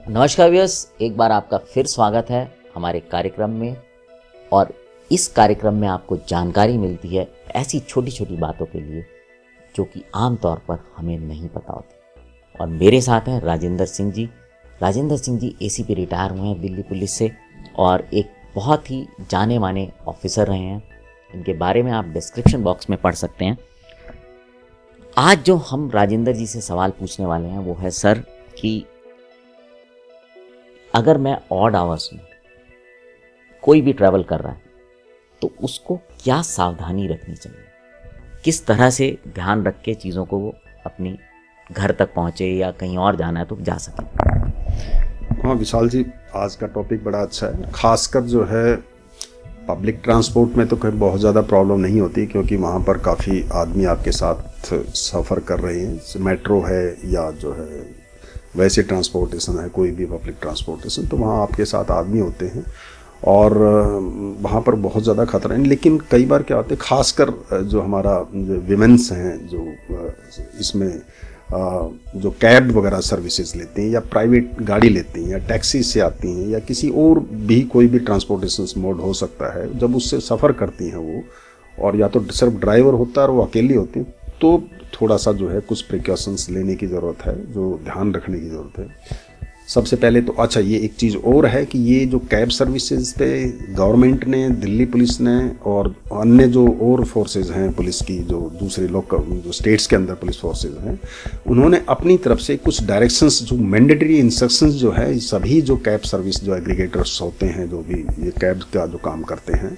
नमस्कार व्यूअर्स, एक बार आपका फिर स्वागत है हमारे कार्यक्रम में। और इस कार्यक्रम में आपको जानकारी मिलती है ऐसी छोटी छोटी बातों के लिए जो कि आम तौर पर हमें नहीं पता होती। और मेरे साथ हैं राजेंद्र सिंह जी। राजेंद्र सिंह जी एसीपी रिटायर हुए हैं दिल्ली पुलिस से और एक बहुत ही जाने माने ऑफिसर रहे हैं। इनके बारे में आप डिस्क्रिप्शन बॉक्स में पढ़ सकते हैं। आज जो हम राजेंद्र जी से सवाल पूछने वाले हैं वो है, सर, कि अगर मैं ऑड आवर्स में कोई भी ट्रैवल कर रहा है तो उसको क्या सावधानी रखनी चाहिए, किस तरह से ध्यान रख के चीज़ों को वो अपनी घर तक पहुँचे या कहीं और जाना है तो जा सके। हाँ विशाल जी, आज का टॉपिक बड़ा अच्छा है। खासकर जो है पब्लिक ट्रांसपोर्ट में तो कहीं बहुत ज़्यादा प्रॉब्लम नहीं होती, क्योंकि वहाँ पर काफ़ी आदमी आपके साथ सफ़र कर रहे हैं। मेट्रो है या जो है वैसे ट्रांसपोर्टेशन है, कोई भी पब्लिक ट्रांसपोर्टेशन, तो वहाँ आपके साथ आदमी होते हैं और वहाँ पर बहुत ज़्यादा खतरा है। लेकिन कई बार क्या होता है, खासकर जो हमारा विमेंस हैं जो इसमें जो कैब वगैरह सर्विसेज लेते हैं या प्राइवेट गाड़ी लेते हैं या टैक्सी से आती हैं या किसी और भी कोई भी ट्रांसपोर्टेशन मोड हो सकता है, जब उससे सफ़र करती हैं वो, और या तो सिर्फ ड्राइवर होता है और वो अकेली होती हैं, तो थोड़ा सा जो है कुछ प्रिकॉशंस लेने की ज़रूरत है, जो ध्यान रखने की ज़रूरत है। सबसे पहले तो अच्छा ये एक चीज़ और है कि ये जो कैब सर्विसेज पे गवर्नमेंट ने, दिल्ली पुलिस ने और अन्य जो और फोर्सेज हैं पुलिस की, जो दूसरे लोकल जो स्टेट्स के अंदर पुलिस फोर्सेज हैं, उन्होंने अपनी तरफ से कुछ डायरेक्शंस, जो मैंडेटरी इंस्ट्रक्शंस जो है सभी जो कैब सर्विस जो एग्रीगेटर्स होते हैं, जो भी ये कैब का जो काम करते हैं,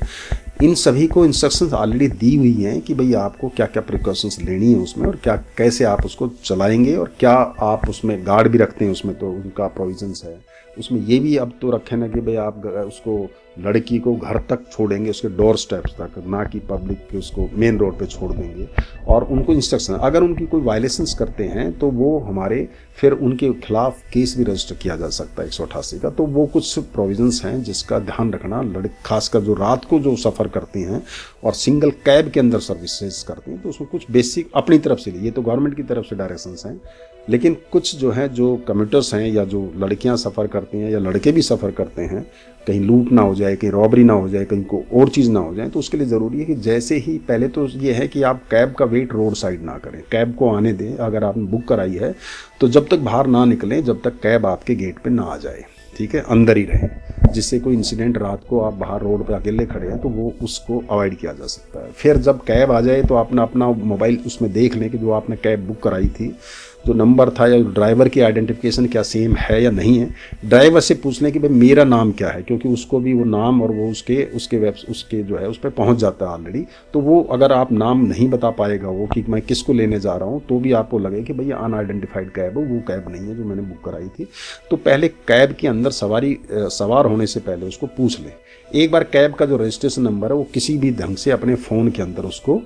इन सभी को इंस्ट्रक्शंस ऑलरेडी दी हुई हैं कि भाई आपको क्या क्या प्रिकॉशंस लेनी है उसमें, और क्या कैसे आप उसको चलाएंगे, और क्या आप उसमें गार्ड भी रखते हैं उसमें, तो उनका प्रोविजंस है उसमें। ये भी अब तो रखे ना कि भाई आप उसको लड़की को घर तक छोड़ेंगे, उसके डोर स्टेप्स तक, ना कि पब्लिक के उसको मेन रोड पे छोड़ देंगे। और उनको इंस्ट्रक्शन, अगर उनकी कोई वायलेशंस करते हैं तो वो हमारे फिर उनके खिलाफ केस भी रजिस्टर किया जा सकता है 188 का। तो वो कुछ प्रोविजंस हैं जिसका ध्यान रखना, खासकर जो रात को जो सफ़र करती हैं और सिंगल कैब के अंदर सर्विसेज करती हैं, तो उसमें कुछ बेसिक अपनी तरफ से ये तो गवर्नमेंट की तरफ से डायरेक्शंस हैं, लेकिन कुछ जो है जो कम्यूटर्स हैं या जो लड़कियां सफ़र करती हैं या लड़के भी सफ़र करते हैं, कहीं लूट ना हो जाए, कहीं रॉबरी ना हो जाए, कहीं को और चीज़ ना हो जाए, तो उसके लिए ज़रूरी है कि जैसे ही पहले तो ये है कि आप कैब का वेट रोड साइड ना करें, कैब को आने दें। अगर आपने बुक कराई है तो जब तक बाहर ना निकलें, जब तक कैब आपके गेट पे ना आ जाए, ठीक है, अंदर ही रहें, जिससे कोई इंसिडेंट रात को आप बाहर रोड पे अकेले खड़े हैं तो वो उसको अवॉइड किया जा सकता है। फिर जब कैब आ जाए तो आपने अपना मोबाइल उसमें देख लें कि जो आपने कैब बुक कराई थी, जो नंबर था या ड्राइवर की आइडेंटिफिकेशन क्या सेम है या नहीं है। ड्राइवर से पूछ लें कि भाई मेरा नाम क्या है, क्योंकि उसको भी वो नाम और वो उसके जो है उस पर पहुँच जाता है ऑलरेडी। तो वो अगर आप नाम नहीं बता पाएगा वो कि मैं किसको लेने जा रहा हूँ, तो भी आपको लगे कि भैया अनआइडेंटिफाइड कैब है, वो कैब नहीं है जो मैंने बुक कराई थी। तो पहले कैब के अंदर सवार होने से पहले उसको पूछ लें। एक बार कैब का जो रजिस्ट्रेशन नंबर है वो किसी भी ढंग से अपने फ़ोन के अंदर उसको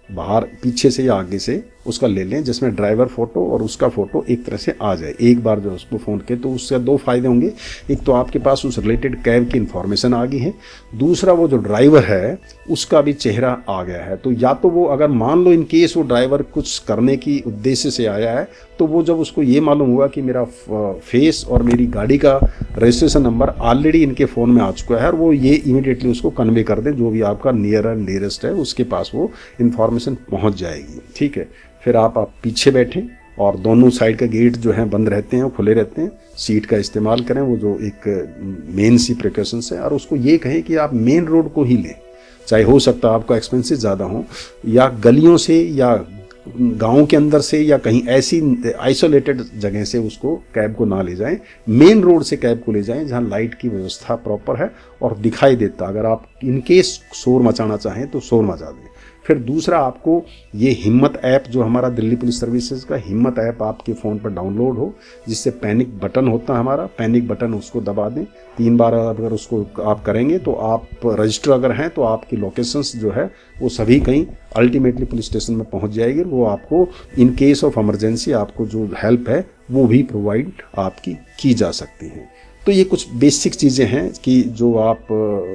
बाहर पीछे से या आगे से उसका ले लें, जिसमें ड्राइवर फ़ोटो और उसका फ़ोटो एक तरह से आ जाए। एक बार जो उसको फ़ोन के, तो उससे दो फ़ायदे होंगे। एक तो आपके पास उस रिलेटेड कैब की इन्फॉर्मेशन आ गई है, दूसरा वो जो ड्राइवर है उसका भी चेहरा आ गया है। तो या तो वो, अगर मान लो इन केस वो ड्राइवर कुछ करने की उद्देश्य से आया है, तो वो जब उसको ये मालूम हुआ कि मेरा फेस और मेरी गाड़ी का रजिस्ट्रेशन नंबर ऑलरेडी इनके फ़ोन में आ चुका है, और वो ये इमीडिएटली उसको कन्वे कर दें, जो भी आपका नियर एंड नियरेस्ट है उसके पास वो इन्फॉर्मेशन पहुँच जाएगी, ठीक है। फिर आप पीछे बैठें और दोनों साइड का गेट जो है बंद रहते हैं, खुले रहते हैं। सीट का इस्तेमाल करें, वो जो एक मेन सी प्रिकॉशंस है, और उसको ये कहें कि आप मेन रोड को ही लें, चाहे हो सकता है आपका एक्सपेंसेस ज़्यादा हो, या गलियों से या गांव के अंदर से या कहीं ऐसी आइसोलेटेड जगह से उसको कैब को ना ले जाएं। मेन रोड से कैब को ले जाएं जहां लाइट की व्यवस्था प्रॉपर है और दिखाई देता। अगर आप इनकेस शोर मचाना चाहें तो शोर मचा दें। फिर दूसरा, आपको ये हिम्मत ऐप, जो हमारा दिल्ली पुलिस सर्विसेज का हिम्मत ऐप आपके फ़ोन पर डाउनलोड हो, जिससे पैनिक बटन होता है हमारा, पैनिक बटन उसको दबा दें 3 बार। अगर उसको आप करेंगे तो आप रजिस्टर अगर हैं तो आपकी लोकेशंस जो है वो सभी कहीं अल्टीमेटली पुलिस स्टेशन में पहुंच जाएगी। वो आपको इन केस ऑफ इमरजेंसी आपको जो हेल्प है वो भी प्रोवाइड आपकी की जा सकती है। तो ये कुछ बेसिक चीज़ें हैं कि जो आप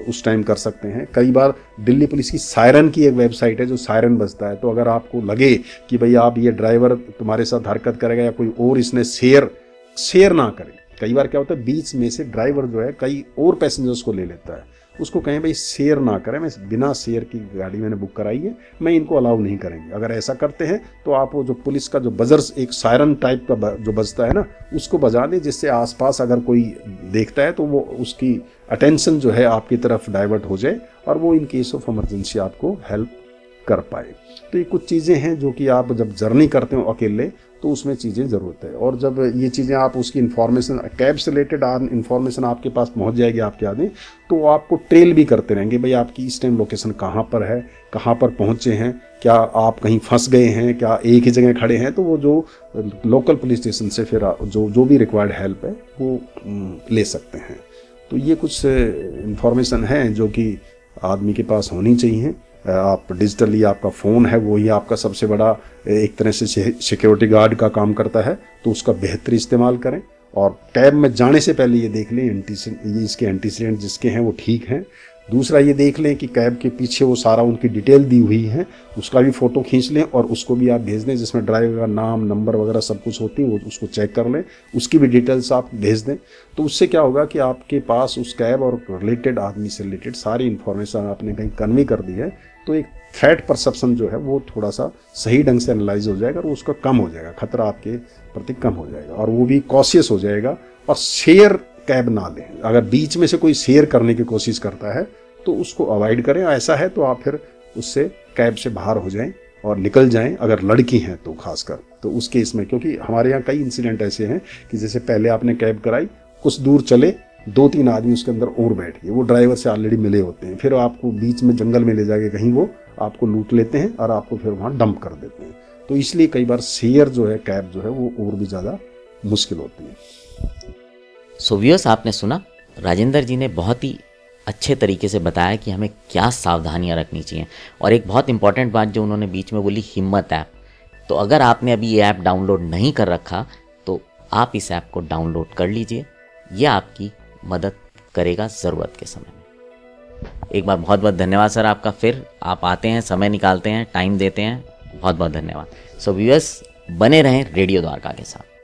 उस टाइम कर सकते हैं। कई बार दिल्ली पुलिस की सायरन की एक वेबसाइट है, जो सायरन बजता है, तो अगर आपको लगे कि भाई आप ये ड्राइवर तुम्हारे साथ हरकत करेगा या कोई और, इसने शेयर ना करें, कई बार क्या होता है बीच में से ड्राइवर जो है कई और पैसेंजर्स को ले लेता है, उसको कहें भाई शेयर ना करें, मैं बिना शेयर की गाड़ी मैंने बुक कराई है, मैं इनको अलाउ नहीं करेंगे। अगर ऐसा करते हैं तो आप वो जो पुलिस का जो बजर एक सायरन टाइप का जो बजता है ना, उसको बजा दें, जिससे आसपास अगर कोई देखता है तो वो उसकी अटेंशन जो है आपकी तरफ डाइवर्ट हो जाए और वो इन केस ऑफ इमरजेंसी आपको हेल्प कर पाए। तो ये कुछ चीज़ें हैं जो कि आप जब जर्नी करते हो अकेले तो उसमें चीज़ें ज़रूरत है। और जब ये चीज़ें आप उसकी इन्फॉर्मेशन कैब से रिलेटेड इन्फॉर्मेशन आपके पास पहुंच जाएगी आपके आदमी, तो आपको ट्रेल भी करते रहेंगे भाई आपकी इस टाइम लोकेशन कहाँ पर है, कहाँ पर पहुँचे हैं, क्या आप कहीं फंस गए हैं, क्या एक ही जगह खड़े हैं, तो वो जो लोकल पुलिस स्टेशन से फिर जो भी रिक्वायर्ड हेल्प है वो ले सकते हैं। तो ये कुछ इन्फॉर्मेशन है जो कि आदमी के पास होनी चाहिए। आप डिजिटली आपका फ़ोन है वही आपका सबसे बड़ा एक तरह से सिक्योरिटी गार्ड का काम करता है, तो उसका बेहतर इस्तेमाल करें। और कैब में जाने से पहले ये देख लें ये इसके एंटीसीडेंट जिसके हैं वो ठीक हैं। दूसरा ये देख लें कि कैब के पीछे वो सारा उनकी डिटेल दी हुई है, उसका भी फ़ोटो खींच लें और उसको भी आप भेज दें, जिसमें ड्राइवर का नाम नंबर वगैरह सब कुछ होती है, वो उसको चेक कर लें, उसकी भी डिटेल्स आप भेज दें। तो उससे क्या होगा कि आपके पास उस कैब और रिलेटेड आदमी से रिलेटेड सारी इन्फॉर्मेशन आपने कहीं कन्वे कर दी है, तो एक थ्रेट परसेप्शन जो है वो थोड़ा सा सही ढंग से एनालाइज हो जाएगा और उसका कम हो जाएगा, खतरा आपके प्रति कम हो जाएगा और वो भी कॉशियस हो जाएगा। और शेयर कैब ना लें, अगर बीच में से कोई शेयर करने की कोशिश करता है तो उसको अवॉइड करें। ऐसा है तो आप फिर उससे कैब से बाहर हो जाएं और निकल जाएं, अगर लड़की हैं तो खासकर। तो उस केस में, क्योंकि हमारे यहाँ कई इंसिडेंट ऐसे हैं कि जैसे पहले आपने कैब कराई, कुछ दूर चले, 2-3 आदमी उसके अंदर और बैठ गए, वो ड्राइवर से ऑलरेडी मिले होते हैं, फिर आपको बीच में जंगल में ले जाके कहीं वो आपको लूट लेते हैं और आपको फिर वहाँ डंप कर देते हैं। तो इसलिए कई बार शेयर जो है कैब जो है वो और भी ज़्यादा मुश्किल होती है। सो व्यूअर्स, आपने सुना राजेंद्र जी ने बहुत ही अच्छे तरीके से बताया कि हमें क्या सावधानियां रखनी चाहिए। और एक बहुत इंपॉर्टेंट बात जो उन्होंने बीच में बोली, हिम्मत ऐप। तो अगर आपने अभी ये ऐप डाउनलोड नहीं कर रखा तो आप इस ऐप को डाउनलोड कर लीजिए, यह आपकी मदद करेगा ज़रूरत के समय में। एक बार बहुत बहुत धन्यवाद सर आपका, फिर आप आते हैं, समय निकालते हैं, टाइम देते हैं, बहुत बहुत धन्यवाद। सो व्यूअर्स, बने रहें रेडियो द्वारका के साथ।